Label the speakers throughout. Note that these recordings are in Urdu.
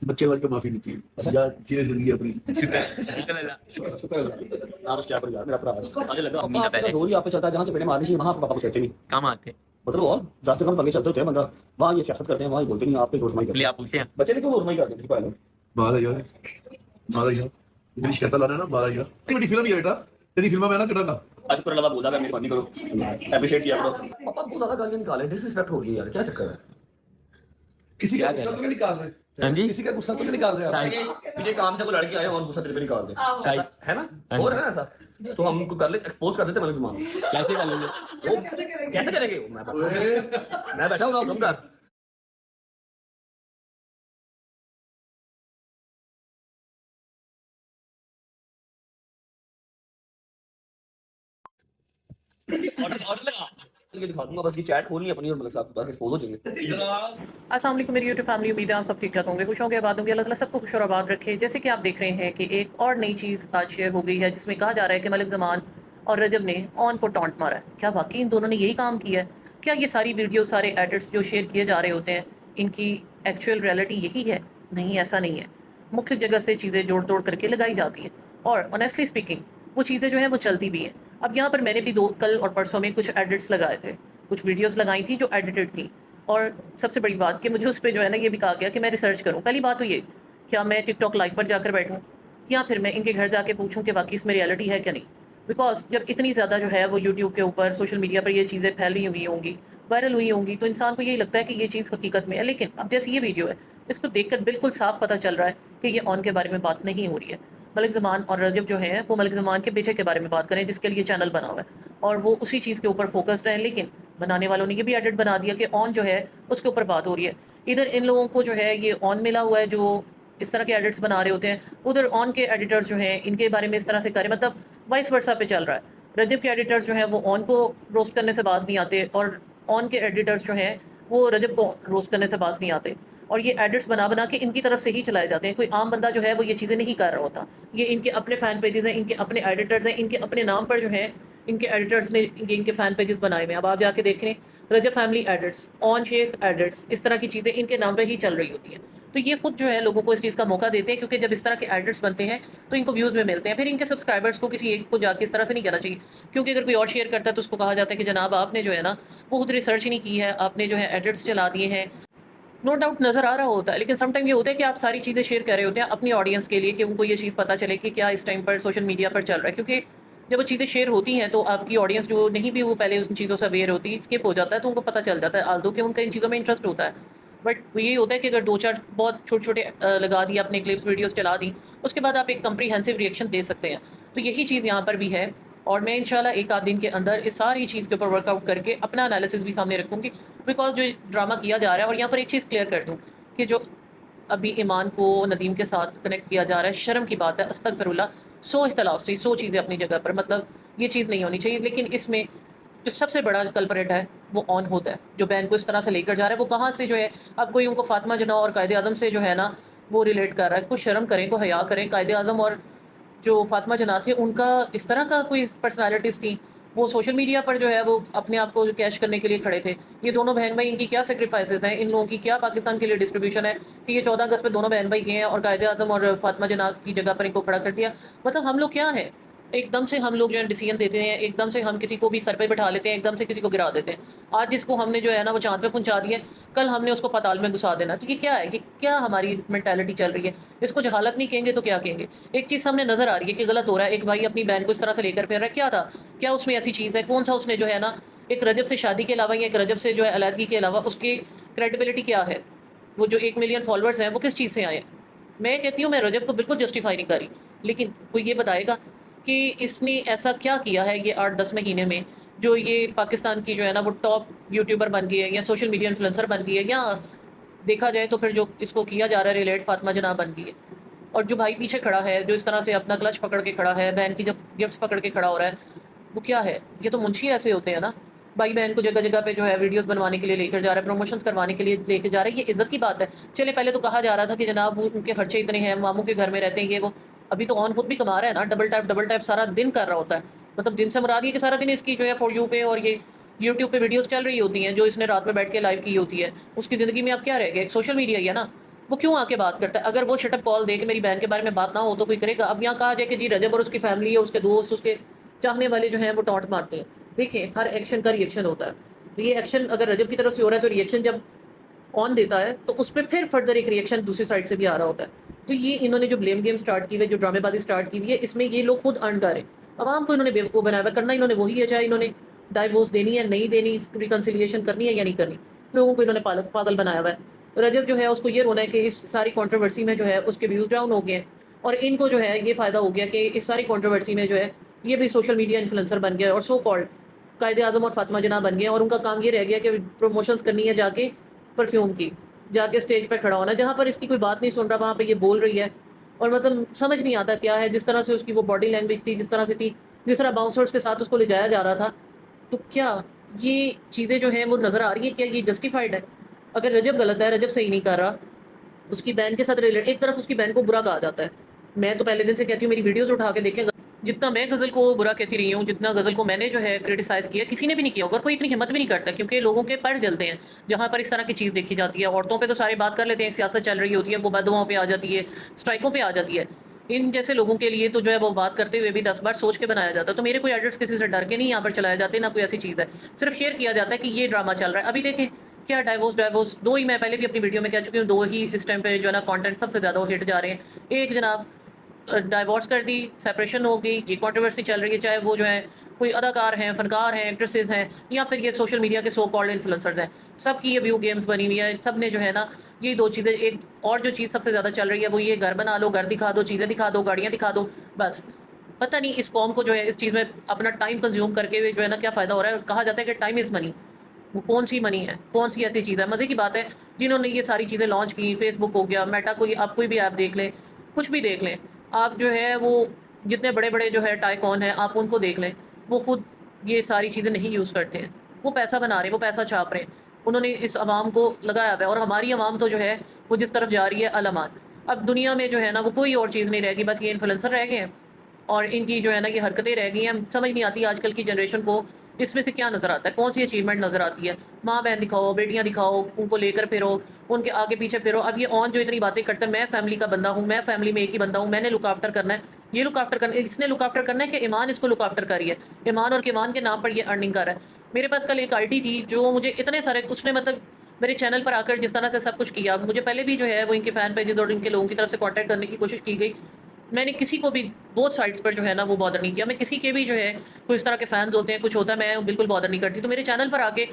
Speaker 1: بچے والے کو معافی نہیں کی یا چیزیں زندگی اپنی
Speaker 2: شکر اللہ
Speaker 3: شکر اللہ آپ کیا پر یار میرا اپنا آنے لگا
Speaker 2: مہینہ
Speaker 3: آپ کا
Speaker 2: پہلے
Speaker 3: زور ہی آپ پہ چلتا ہے جہاں سے پہلے مارنی چاہیے وہاں پاپا کو کہتے نہیں
Speaker 2: کام آتے
Speaker 3: مطلب اور راستے میں پنگے چلتے ہوتے ہیں بندہ وہاں یہ سیاست کرتے ہیں وہاں یہ بولتے نہیں آپ پہ زور مائی کرتے
Speaker 2: لیے
Speaker 3: ہیں
Speaker 2: آپ پوچھتے ہیں
Speaker 3: بچے نے کیوں زور مائی کرتے ہیں پہلے
Speaker 1: بارہ یار بارہ یار میری شکایت لانا ہے نا بارہ یار بڑی فلم ہی ہے بیٹا تیری فلم میں نا کٹانا
Speaker 3: اشکر اللہ بولا میں مہربانی کرو اپریشیٹ کیا کرو پاپا بہت زیادہ گالیاں نکالے ڈس رسپیکٹ ہو گئی یار کیا چکر ہے کسی کا غصہ تو نہیں نکال رہے
Speaker 2: ہاں جی
Speaker 3: کسی کا غصہ تو نہیں نکال رہے آپ مجھے کام سے کوئی لڑکی آئے اور غصہ تیرے پہ نکال دے ایسا ہے نا ہو رہا ہے نا ایسا تو ہم کو کر لے ایکسپوز کر دیتے ملک زمان
Speaker 2: کیسے کر لیں گے
Speaker 3: کیسے کریں گے میں بیٹھا ہوں نا کم کر آرڈر لگا یہ دکھا دوں گا بس یہ چیٹ کھولنی ہے اپنی اور ملک صاحب کے پاس ایکسپوز ہو جائیں گے
Speaker 4: السلام علیکم میری یوٹیوب فیملی، امید ہے آپ سب ٹھیک ٹھاک ہوں گے، خوش ہوں گے، آباد ہوں گے، اللہ تعالیٰ سب کو خوش اور آباد رکھے۔ جیسے کہ آپ دیکھ رہے ہیں کہ ایک اور نئی چیز آج شیئر ہو گئی ہے جس میں کہا جا رہا ہے کہ ملک زمان اور رجب نے آن کو ٹانٹ مارا ہے۔ کیا واقعی ان دونوں نے یہی کام کیا ہے؟ کیا یہ ساری ویڈیو سارے ایڈٹس جو شیئر کیے جا رہے ہوتے ہیں ان کی ایکچوئل ریئلٹی یہی ہے؟ نہیں، ایسا نہیں ہے۔ مختلف جگہ سے چیزیں جوڑ توڑ کر کے لگائی جاتی ہیں اور آنیسٹلی اسپیکنگ وہ چیزیں جو ہیں وہ چلتی بھی ہیں۔ اب یہاں پر میں نے بھی کل اور پرسوں میں کچھ ایڈٹس لگائے تھے، کچھ ویڈیوز لگائی تھیں جو ایڈیٹڈ تھیں، اور سب سے بڑی بات کہ مجھے اس پہ جو ہے نا یہ بھی کہا گیا کہ میں ریسرچ کروں۔ پہلی بات تو یہ کیا میں ٹک ٹاک لائیو پر جا کر بیٹھوں یا پھر میں ان کے گھر جا کے پوچھوں کہ واقعی اس میں ریئلٹی ہے کیا نہیں، بیکاز جب اتنی زیادہ جو ہے وہ یوٹیوب کے اوپر سوشل میڈیا پر یہ چیزیں پھیلی ہوئی ہوں گی، وائرل ہوئی ہوں گی، تو انسان کو یہی لگتا ہے کہ یہ چیز حقیقت میں ہے۔ لیکن اب جیسے یہ ویڈیو ہے اس کو دیکھ کر بالکل صاف پتہ چل رہا ہے کہ یہ آن کے بارے میں بات نہیں ہو رہی ہے۔ ملک زمان اور رجب جو ہیں وہ ملک زمان کے بیٹے کے بارے میں بات کریں جس کے لیے چینل بنا ہوا ہے اور وہ اسی چیز کے اوپر فوکسڈ ہیں، لیکن بنانے والوں نے یہ بھی ایڈٹ بنا دیا کہ آن جو ہے اس کے اوپر بات ہو رہی ہے۔ ادھر ان لوگوں کو جو ہے یہ آن ملا ہوا ہے جو اس طرح کے ایڈٹس بنا رہے ہوتے ہیں، ادھر آن کے ایڈیٹرز جو ہیں ان کے بارے میں اس طرح سے کریں، مطلب وائس ورسا پہ چل رہا ہے۔ رجب کے ایڈیٹرز جو ہیں وہ آن کو روسٹ کرنے سے باز نہیں آتے اور آن کے ایڈیٹرز جو ہیں وہ رجب کو روسٹ کرنے سے باز نہیں آتے، اور یہ ایڈٹس بنا بنا کے ان کی طرف سے ہی چلائے جاتے ہیں۔ کوئی عام بندہ جو ہے وہ یہ چیزیں نہیں کر رہا ہوتا، یہ ان کے اپنے فین پیجز ہیں، ان کے اپنے ایڈیٹرز ہیں، ان کے اپنے نام پر جو ہیں ان کے ایڈیٹرز نے ان کے فین پیجز بنائے ہوئے ہیں۔ اب آپ جا کے دیکھیں رجب فیملی ایڈٹس، آن شیخ ایڈٹس، اس طرح کی چیزیں ان کے نام پہ ہی چل رہی ہوتی ہیں۔ تو یہ خود جو ہے لوگوں کو اس چیز کا موقع دیتے ہیں، کیونکہ جب اس طرح کے ایڈٹس بنتے ہیں تو ان کو ویوز میں ملتے ہیں۔ پھر ان کے سبسکرائبرز کو کسی ایک کو جا کے اس طرح سے نہیں کہنا چاہیے، کیونکہ اگر کوئی اور شیئر کرتا ہے تو اس کو کہا جاتا ہے کہ جناب آپ نے جو ہے نا وہ خود ریسرچ نہیں کی ہے، آپ نے جو ہے ایڈٹس چلا دیے ہیں۔ نو ڈاؤٹ نظر آ رہا ہوتا ہے، لیکن سم ٹائم یہ ہوتا ہے کہ آپ ساری چیزیں شیئر کر رہے ہوتے ہیں اپنی آڈینس کے لیے کہ ان کو یہ چیز پتہ چلے کہ کیا اس ٹائم پر سوشل میڈیا پر چل رہا ہے، کیونکہ جب وہ چیزیں شیئر ہوتی ہیں تو آپ کی آڈینس جو نہیں بھی وہ پہلے ان چیزوں سے اویئر ہوتی ہے اسکپ ہو جاتا ہے، تو ان کو پتہ چل جاتا ہے، آلدو کہ ان کا ان چیزوں میں انٹرسٹ ہوتا ہے۔ بٹ یہ ہوتا ہے کہ اگر دو چار بہت چھوٹے چھوٹے لگا دی اپنے کلپس ویڈیوز چلا دی، اس کے بعد آپ ایک کمپریہنسو ریئیکشن دے سکتے ہیں۔ تو یہی چیز یہاں پر بھی ہے، اور میں انشاءاللہ ایک آدھ دن کے اندر اس ساری چیز کے اوپر ورک آؤٹ کر کے اپنا انالیسس بھی سامنے رکھوں گی، بیکاز جو ڈرامہ کیا جا رہا ہے، اور یہاں پر ایک چیز کلیئر کر دوں کہ جو ابھی ایمان کو ندیم کے ساتھ کنیکٹ کیا جا رہا ہے، شرم کی بات ہے، استغفر اللہ، 100 اختلاف سے 100 چیزیں اپنی جگہ پر، مطلب یہ چیز نہیں ہونی چاہیے، لیکن اس میں جو سب سے بڑا کلپریٹ ہے وہ آن ہوتا ہے، جو بہن کو اس طرح سے لے کر جا رہا ہے۔ وہ کہاں سے جو ہے اب کوئی ان کو فاطمہ جناح اور قائد اعظم سے جو ہے نا وہ ریلیٹ کر رہا ہے، کچھ شرم کریں، کو حیا کریں۔ قائد اعظم اور جو فاطمہ جناح تھے ان کا اس طرح کا کوئی پرسنالٹیز تھیں، وہ سوشل میڈیا پر جو ہے وہ اپنے آپ کو کیش کرنے کے لیے کھڑے تھے۔ یہ دونوں بہن بھائی ان کی کیا سیکریفائسز ہیں، ان لوگوں کی کیا پاکستان کے لیے ڈسٹریبیوشن ہے کہ یہ 14 اگست پہ دونوں بہن بھائی گئے ہیں اور قائد اعظم اور فاطمہ جناح کی جگہ پر ان کو کھڑا کر دیا۔ مطلب ہم لوگ کیا ہیں، ایک دم سے ہم لوگ جو ہے ڈیسیژن دیتے ہیں، ایک دم سے ہم کسی کو بھی سر پہ بٹھا لیتے ہیں، ایک دم سے کسی کو گرا دیتے ہیں۔ آج جس کو ہم نے جو ہے نا وہ چاند پہ پہنچا دیا ہے، کل ہم نے اس کو پتال میں گھسا دینا۔ تو یہ کیا ہے، یہ کیا ہماری مینٹالٹی چل رہی ہے؟ اس کو جہالت نہیں کہیں گے تو کیا کہیں گے؟ ایک چیز سامنے نظر آ رہی ہے کہ غلط ہو رہا ہے، ایک بھائی اپنی بہن کو اس طرح سے لے کر پھر رہا ہے، کیا تھا، کیا اس میں ایسی چیز ہے، کون سا اس نے جو ہے نا ایک رجب سے شادی کے علاوہ یا ایک رجب سے جو ہے علیحدگی کے علاوہ اس کی کریڈیبلٹی کیا ہے؟ وہ جو 1 ملین فالوورز ہیں وہ کس چیز سے آئے ہیں؟ میں کہتی ہوں میں رجب کو بالکل جسٹیفائی نہیں کر رہی، لیکن کوئی یہ بتائے گا کہ اس نے ایسا کیا کیا ہے یہ 8-10 مہینے میں جو یہ پاکستان کی جو ہے نا وہ ٹاپ یوٹیوبر بن گئی ہے یا سوشل میڈیا انفلوئنسر بن گئی ہے، یا دیکھا جائے تو پھر جو اس کو کیا جا رہا ہے ریلیٹ فاطمہ جناح بن گئی ہے۔ اور جو بھائی پیچھے کھڑا ہے جو اس طرح سے اپنا کلچ پکڑ کے کھڑا ہے، بہن کی جب گفٹس پکڑ کے کھڑا ہو رہا ہے، وہ کیا ہے؟ یہ تو منشی ایسے ہوتے ہیں نا، بھائی بہن کو جگہ جگہ پہ جو ہے ویڈیوز بنوانے کے لیے لے کر جا رہا ہے، پروموشنز کروانے کے لیے لے کے جا رہا ہے، یہ عزت کی بات ہے۔ چلے پہلے تو کہا جا رہا تھا کہ جناب وہ ان کے خرچے اتنے ہیں، ماموں کے گھر میں رہتے ہیں، یہ وہ، ابھی تو آن خود بھی کما رہا ہے نا، ڈبل ٹیپ سارا دن کر رہا ہوتا ہے۔ مطلب دن سے مراد یہ کہ سارا دن اس کی جو ہے فور یو پہ اور یہ یوٹیوب پہ ویڈیوز چل رہی ہوتی ہیں جو اس نے رات میں بیٹھ کے لائیو کی ہوتی ہے، اس کی زندگی میں اب کیا رہ گیا، ایک سوشل میڈیا ہی ہے نا۔ وہ کیوں آ کے بات کرتا ہے؟ اگر وہ شٹ اپ کال دے کہ میری بہن کے بارے میں بات نہ ہو تو کوئی کرے گا؟ اب یہاں کہا جائے کہ جی رجب اور اس کی فیملی ہے، اس کے دوست، اس کے چاہنے والے جو ہیں وہ ٹانٹ مارتے ہیں. دیکھیں ہر ایکشن کا ریئیکشن ہوتا ہے. یہ ایکشن اگر رجب کی طرف سے ہو رہا ہے تو ریئیکشن جب آن دیتا ہے تو اس پہ پھر فردر ایک ریئیکشن دوسری سائڈ سے بھی آ رہا ہوتا ہے. تو یہ انہوں نے جو بلیم گیم سٹارٹ کی ہوئی ہے، جو ڈرامے بازی سٹارٹ کی ہوئی ہے، اس میں یہ لوگ خود ارن کر رہے ہیں. عوام کو انہوں نے بیوقوف بنایا ہوا، کرنا انہوں نے وہی ہے، چاہے انہوں نے ڈائیورس دینی ہے نہیں دینی، ریکنسیلیشن کرنی ہے یا نہیں کرنی، لوگوں کو انہوں نے پاگل بنایا ہوا ہے. رجب جو ہے اس کو یہ رونا ہے کہ اس ساری کنٹروورسی میں جو ہے اس کے ویوز ڈاؤن ہو گئے ہیں، اور ان کو جو ہے یہ فائدہ ہو گیا کہ اس ساری کنٹروورسی میں جو ہے یہ بھی سوشل میڈیا انفلوئنسر بن گیا اور سو کالڈ قائد اعظم اور فاطمہ جناح بن گئے، اور ان کا کام یہ رہ گیا کہ پروموشنز کرنی ہے جا کے پرفیوم کی، جا کے اسٹیج پہ کھڑا ہونا، جہاں پر اس کی کوئی بات نہیں سن رہا وہاں پہ یہ بول رہی ہے. اور مطلب سمجھ نہیں آتا کیا ہے، جس طرح سے اس کی وہ باڈی لینگویج تھی، جس طرح سے تھی، جس طرح باؤنسرز کے ساتھ اس کو لے جایا جا رہا تھا. تو کیا یہ چیزیں جو ہیں وہ نظر آ رہی ہیں؟ کیا یہ جسٹیفائڈ ہے؟ اگر رجب غلط ہے، رجب صحیح نہیں کر رہا، اس کی بہن کے ساتھ ریلیٹ، ایک طرف اس کی بہن کو برا کہا جاتا ہے. میں تو پہلے دن سے کہتی ہوں، میری ویڈیوز اٹھا کے دیکھیں، جتنا میں غزل کو برا کہتی رہی ہوں، جتنا غزل کو میں نے جو ہے کرٹیسائز کیا، کسی نے بھی نہیں کیا ہوگا، کوئی اتنی ہمت بھی نہیں کرتا، کیونکہ لوگوں کے پر جلتے ہیں جہاں پر اس طرح کی چیز دیکھی جاتی ہے. عورتوں پہ تو سارے بات کر لیتے ہیں، سیاست چل رہی ہوتی ہے، وہ بددعاؤں پہ آ جاتی ہے، اسٹرائکوں پہ آ جاتی ہے. ان جیسے لوگوں کے لیے تو جو ہے وہ بات کرتے ہوئے بھی 10 بار سوچ کے بنایا جاتا ہے. تو میرے کوئی ایڈٹس کسی سے ڈر کے نہیں یہاں پر چلائے جاتے، نہ کوئی ایسی چیز ہے، صرف شیئر کیا جاتا ہے کہ یہ ڈرامہ چل رہا ہے. ابھی دیکھیں کیا ڈائیورس دو ہی، میں پہلے بھی اپنی ویڈیو میں کہہ چکی ہوں، دو ہی اس ٹائم پہ جو ہے نا کانٹینٹ سب سے زیادہ وہ ہٹ جا رہے ہیں. ایک جناب ڈائیورس کر دی، سیپریشن ہو گئی، یہ کنٹروورسی چل رہی ہے، چاہے وہ جو ہے کوئی اداکار ہیں، فنکار ہیں، ایکٹریسز ہیں، یا پھر یہ سوشل میڈیا کے سو کالڈ انفلوئنسرز ہیں، سب کی یہ ویو گیمز بنی ہوئی ہے. سب نے جو ہے نا یہ دو چیزیں، ایک اور جو چیز سب سے زیادہ چل رہی ہے وہ یہ گھر بنا لو، گھر دکھا دو، چیزیں دکھا دو، گاڑیاں دکھا دو، بس. پتہ نہیں اس قوم کو جو ہے اس چیز میں اپنا ٹائم کنزیوم کر کے جو ہے نا کیا فائدہ ہو رہا ہے. کہا جاتا ہے کہ ٹائم از منی. وہ کون سی منی ہے، کون سی ایسی چیز ہے؟ مزے کی بات ہے جنہوں نے یہ ساری چیزیں لانچ کی، فیس بک ہو گیا، میٹا، کوئی آپ کوئی بھی ایپ دیکھ لیں، کچھ بھی دیکھ لیں آپ، جو ہے وہ جتنے بڑے بڑے جو ہے ٹائکون ہیں آپ ان کو دیکھ لیں، وہ خود یہ ساری چیزیں نہیں یوز کرتے ہیں. وہ پیسہ بنا رہے ہیں، وہ پیسہ چھاپ رہے ہیں، انہوں نے اس عوام کو لگایا ہوا ہے. اور ہماری عوام تو جو ہے وہ جس طرف جا رہی ہے علامات. اب دنیا میں جو ہے نا وہ کوئی اور چیز نہیں رہ گی، بس یہ انفلوئنسر رہ گئے ہیں اور ان کی جو ہے نا یہ حرکتیں رہ گئی ہیں. سمجھ نہیں آتی آج کل کی جنریشن کو اس میں سے کیا نظر آتا ہے، کون سی اچیومنٹ نظر آتی ہے. ماں بہن دکھاؤ، بیٹیاں دکھاؤ، ان کو لے کر پھرو، ان کے آگے پیچھے پھرو. اب یہ جو اتنی باتیں کرتا ہے، میں فیملی کا بندہ ہوں، میں فیملی میں ایک ہی بندہ ہوں، میں نے لک آفٹر کرنا ہے، یہ لک آفٹر کرنا ہے، اس نے لک آفٹر کرنا ہے کہ ایمان اس کو لک آفٹر کری ہے، ایمان اور کیمان کے نام پر یہ ارننگ کر رہا ہے. میرے پاس کل ایک آئی ڈی تھی جو مجھے اتنے سارے، اس نے مطلب میرے چینل پر آ کر جس طرح سے سب کچھ کیا، مجھے پہلے بھی جو ہے وہ ان کے فین پیجز اور ان کے لوگوں کی طرف سے کانٹیکٹ کرنے کی کوشش کی گئی. میں نے کسی کو بھی بہت سائٹس پر جو ہے نا وہ بادر نہیں کیا. میں کسی کے بھی جو ہے کوئی اس طرح کے فینز ہوتے ہیں، کچھ ہوتا ہے، میں بالکل بادر نہیں کرتی. تو میرے چینل پر آ کے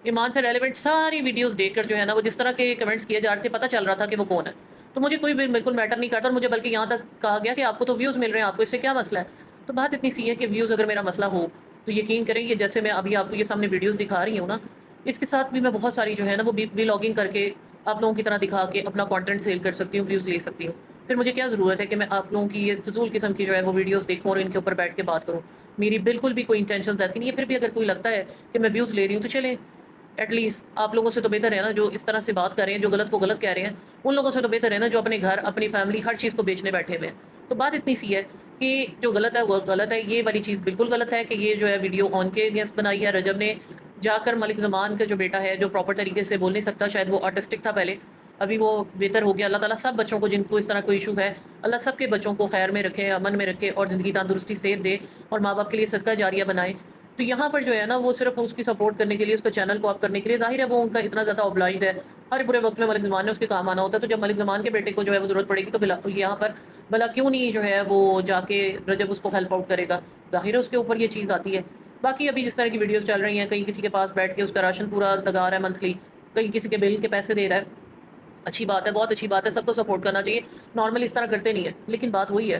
Speaker 4: ایمان سے ریلیونٹ ساری ویڈیوز دیکھ کر جو ہے نا وہ جس طرح کے کمنٹس کیے جا رہے تھے، پتہ چل رہا تھا کہ وہ کون ہے. تو مجھے کوئی بھی بالکل میٹر نہیں کرتا، اور مجھے بلکہ یہاں تک کہا گیا کہ آپ کو تو ویوز مل رہے ہیں، آپ کو اس سے کیا مسئلہ ہے. تو بات اتنی سی ہے کہ ویوز اگر میرا مسئلہ ہو تو یقین کریں، یہ جیسے میں ابھی آپ کو یہ سامنے ویڈیوز دکھا رہی ہوں نا، اس کے ساتھ بھی میں بہت ساری جو ہے نا وہ ولاگنگ کر کے آپ لوگوں کی طرح دکھا کے اپنا کانٹینٹ سیل کر سکتی ہوں، ویوز لے سکتی ہوں. پھر مجھے کیا ضرورت ہے کہ میں آپ لوگوں کی یہ فضول قسم کی جو ہے وہ ویڈیوز دیکھوں اور ان کے اوپر بیٹھ کے بات کروں. میری بالکل بھی کوئی انٹینشنز ایسی نہیں ہے. پھر بھی اگر کوئی لگتا ہے کہ میں ویوز لے رہی ہوں تو چلیں، ایٹ لیسٹ آپ لوگوں سے تو بہتر ہے نا جو اس طرح سے بات کر رہے ہیں، جو غلط کو غلط کہہ رہے ہیں، ان لوگوں سے تو بہتر ہے نا جو اپنے گھر، اپنی فیملی، ہر چیز کو بیچنے بیٹھے ہوئے ہیں. تو بات اتنی سی ہے کہ جو غلط ہے وہ غلط ہے. یہ والی چیز بالکل غلط ہے کہ یہ جو ہے ویڈیو آن کے اگینسٹ بنائی ہے. رجب نے جا کر ملک زمان کا جو بیٹا ہے، جو پراپر طریقے سے بول نہیں سکتا، شاید وہ آرٹسٹک تھا پہلے، ابھی وہ بہتر ہو گیا. اللہ تعالیٰ سب بچوں کو جن کو اس طرح کوئی ایشو ہے، اللہ سب کے بچوں کو خیر میں رکھے، امن میں رکھے، اور زندگی تندرستی صحت دے، اور ماں باپ کے لیے صدقہ جاریہ بنائے. تو یہاں پر جو ہے نا وہ صرف اس کی سپورٹ کرنے کے لیے، اس کو چینل کو آپ کرنے کے لیے، ظاہر ہے وہ ان کا اتنا زیادہ اوبلائزڈ ہے. ہر برے وقت میں ملک زمان نے اس کے کام آنا ہوتا ہے. تو جب ملک زمان کے بیٹے کو جو ہے وہ ضرورت پڑے گی تو یہاں پر بھلا کیوں نہیں جو ہے وہ جا کے رجب اس کو ہیلپ آؤٹ کرے گا. ظاہر ہے اس کے اوپر یہ چیز آتی ہے. باقی ابھی جس طرح کی ویڈیوز چل رہی ہیں، کہیں کسی کے پاس بیٹھ کے اس کا راشن پورا لگا رہا ہے منتھلی، کہیں کسی کے بل کے پیسے دے رہا ہے، اچھی بات ہے، بہت اچھی بات ہے، سب کو سپورٹ کرنا چاہیے. نارمل اس طرح کرتے نہیں ہے. لیکن بات وہی ہے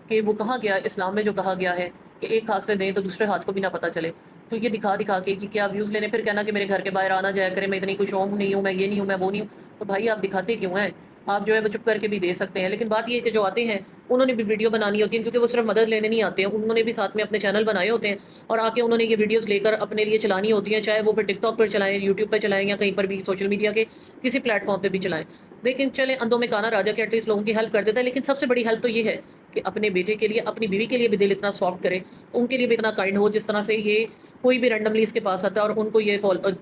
Speaker 4: کہ وہ کہاں گیا اسلام میں جو کہا گیا ہے کہ ایک ہاتھ سے دیں تو دوسرے ہاتھ کو بھی نہ پتہ چلے. تو یہ دکھا کے کہ کیا ویوز لینے، پھر کہنا کہ میرے گھر کے باہر آنا جایا کرے، میں اتنی کوئی شوم نہیں ہوں، میں یہ نہیں ہوں، میں وہ نہیں ہوں. تو بھائی آپ دکھاتے کیوں ہیں؟ آپ جو ہے وہ چپ کر کے بھی دے سکتے ہیں. لیکن بات یہ ہے کہ جو آتے ہیں انہوں نے بھی ویڈیو بنانی ہوتی ہے، کیونکہ وہ صرف مدد لینے نہیں آتے ہیں، انہوں نے بھی ساتھ میں اپنے چینل بنائے ہوتے ہیں، اور آ کے انہوں نے یہ ویڈیوز لے کر اپنے لیے چلانی ہوتی ہیں، چاہے وہ پھر ٹک ٹاک پر چلائیں، یوٹیوب پہ چلائیں، یا کہیں پر بھی سوشل میڈیا کے کسی پلیٹ فارم پہ بھی چلائیں. لیکن چلیں اندھوں میں کانا راجا کے ایٹ لیسٹ لوگوں کی ہیلپ کر دیتا ہے. لیکن سب سے بڑی ہیلپ تو یہ ہے کہ اپنے بیٹے کے لیے اپنی بیوی کے لیے بھی دل اتنا سافٹ کرے, ان کے لیے بھی اتنا کائنڈ ہو جس طرح سے یہ کوئی بھی رینڈملی اس کے پاس آتا ہے اور ان کو یہ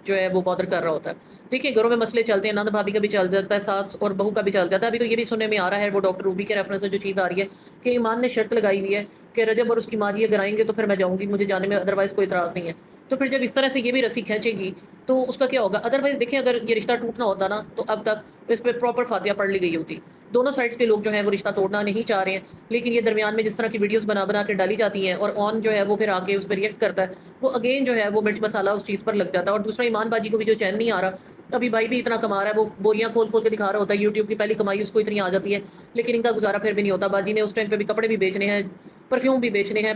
Speaker 4: جو ہے وہ بادر کر رہا ہوتا ہے. دیکھیے گھروں میں مسئلے چلتے ہیں, نند بھابھی کا بھی چل جاتا ہے, ساس اور بہو کا بھی چل جاتا ہے. ابھی تو یہ بھی سننے میں آ رہا ہے وہ ڈاکٹر روبی کے ریفرنس سے جو چیز آ رہی ہے کہ ایمان نے شرط لگائی ہوئی ہے کہ رجب اور اس کی ماں یہ اگر آئیں گے تو پھر میں جاؤں گی, مجھے جانے میں ادروائز کوئی اعتراض نہیں ہے. تو پھر جب اس طرح سے یہ بھی رسی کھینچے گی تو اس کا کیا ہوگا؟ ادروائز دیکھیں اگر یہ رشتہ ٹوٹنا ہوتا نا تو اب تک اس پہ پراپر فاتحہ پڑھ لی گئی ہوتی. دونوں سائڈس کے لوگ جو ہیں وہ رشتہ توڑنا نہیں چاہ رہے ہیں, لیکن یہ درمیان میں جس طرح کی ویڈیوز بنا بنا کے ڈالی جاتی ہیں اور آن جو ہے وہ پھر آگے اس پہ ریئیکٹ کرتا ہے, وہ اگین جو ہے وہ مرچ مسالہ اس چیز پر لگ جاتا ہے. اور دوسرا ایمان باجی کو بھی جو چین نہیں آ رہا, ابھی بھائی بھی اتنا کما رہا ہے, وہ بوریاں کھول کھول کے دکھا رہا ہوتا ہے, یوٹیوب کی پہلی کمائی اس کو اتنی آ جاتی ہے, لیکن ان کا گزارا پھر بھی نہیں ہوتا. باجی نے اس ٹائم پہ بھی کپڑے بھی بیچنے ہیں, پرفیوم بھی بیچنے ہیں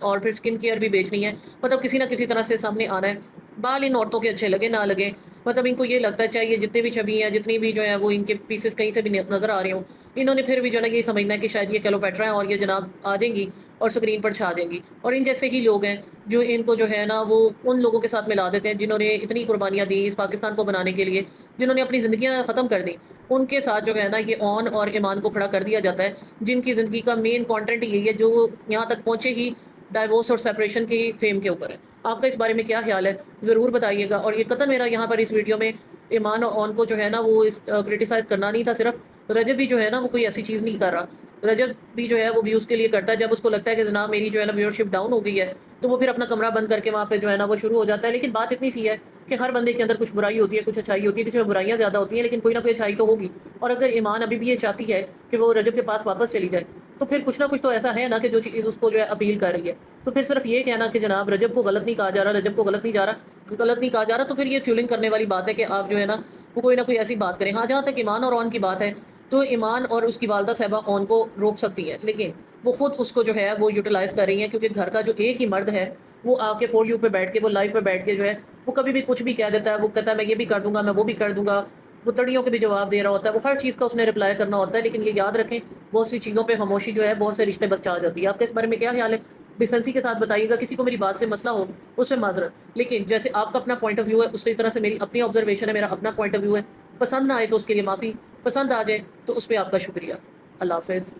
Speaker 4: اور پھر اسکن کیئر بھی بیچنی ہے, مطلب کسی نہ کسی طرح سے سامنے آنا ہے. بال ان عورتوں کے اچھے لگے نہ لگے, مطلب ان کو یہ لگتا ہے چاہیے جتنے بھی چھبی ہیں, جتنی بھی جو ہے وہ ان کے پیسز کہیں سے بھی نظر آ رہے ہوں, انہوں نے پھر بھی جو ہے نا یہ سمجھنا ہے کہ شاید یہ کیلوپیٹرا ہے اور یہ جناب آ جائیں گی اور سکرین پر چھا دیں گی. اور ان جیسے ہی لوگ ہیں جو ان کو جو ہے نا وہ ان لوگوں کے ساتھ ملا دیتے ہیں جنہوں نے اتنی قربانیاں دی اس پاکستان کو بنانے کے لیے, جنہوں نے اپنی زندگیاں ختم کر دی, ان کے ساتھ جو ہے نا یہ آن اور ایمان کو کھڑا کر دیا جاتا ہے, جن کی زندگی کا مین کانٹینٹ یہی ہے جو یہاں تک پہنچے ہی ڈائیورس اور سیپریشن کی فیم کے اوپر ہے. آپ کا اس بارے میں کیا خیال ہے ضرور بتائیے گا. اور یہ قطع میرا یہاں پر اس ویڈیو میں ایمان اور آن کو جو ہے نا وہ کرٹیسائز کرنا نہیں تھا, صرف رجب بھی جو ہے نا وہ کوئی ایسی چیز نہیں کر رہا. رجب بھی جو ہے وہ ویوز کے لیے کرتا ہے, جب اس کو لگتا ہے کہ جناب میری جو ہے نا ویورشپ ڈاؤن ہو گئی ہے تو وہ پھر اپنا کمرہ بند کر کے وہاں پہ جو ہے نا وہ شروع ہو جاتا ہے. لیکن بات اتنی سی ہے کہ ہر بندے کے اندر کچھ برائی ہوتی ہے, کچھ اچھائی ہوتی ہے, کسی میں برائیاں زیادہ ہوتی ہیں لیکن کوئی نہ کوئی اچھائی تو ہوگی. اور اگر ایمان ابھی بھی یہ چاہتی ہے کہ وہ رجب کے پاس واپس چلی جائے تو پھر کچھ نہ کچھ تو ایسا ہے نا کہ جو چیز اس کو جو ہے اپیل کر رہی ہے. تو پھر صرف یہ کہنا کہ جناب رجب کو غلط نہیں کہا جا رہا, رجب کو غلط نہیں کہا جا رہا, تو پھر یہ فیولنگ کرنے والی بات ہے کہ آپ جو ہے نا وہ کوئی نہ کوئی ایسی بات کریں. ہاں جہاں تک ایمان اور آن کی بات ہے تو ایمان اور اس کی والدہ صاحبہ آن کو روک سکتی ہے, لیکن وہ خود اس کو جو ہے وہ یوٹیلائز کر رہی ہیں کیونکہ گھر کا جو ایک ہی مرد ہے وہ آ کے فور یو پہ بیٹھ کے, وہ لائف پہ بیٹھ کے جو ہے وہ کبھی بھی کچھ بھی کہہ دیتا ہے. وہ کہتا ہے میں یہ بھی کر دوں گا, میں وہ بھی کر دوں گا, وہ تڑیوں کے بھی جواب دے رہا ہوتا ہے, وہ ہر چیز کا اس نے رپلائی کرنا ہوتا ہے. لیکن یہ یاد رکھیں بہت سی چیزوں پہ خاموشی جو ہے بہت سے رشتے بچا جاتی ہے. آپ کے اس بارے میں کیا خیال ہے ڈیسنسی کے ساتھ بتائیے گا. کسی کو میری بات سے مسئلہ ہو اس سے معذرت, لیکن جیسے آپ کا اپنا پوائنٹ آف ویو ہے اسی طرح سے میری اپنی آبزرویشن ہے, میرا اپنا پوائنٹ آف ویو ہے. پسند نہ آئے تو اس کے لیے معافی, پسند آ جائے تو اس پہ آپ کا شکریہ. اللہ حافظ.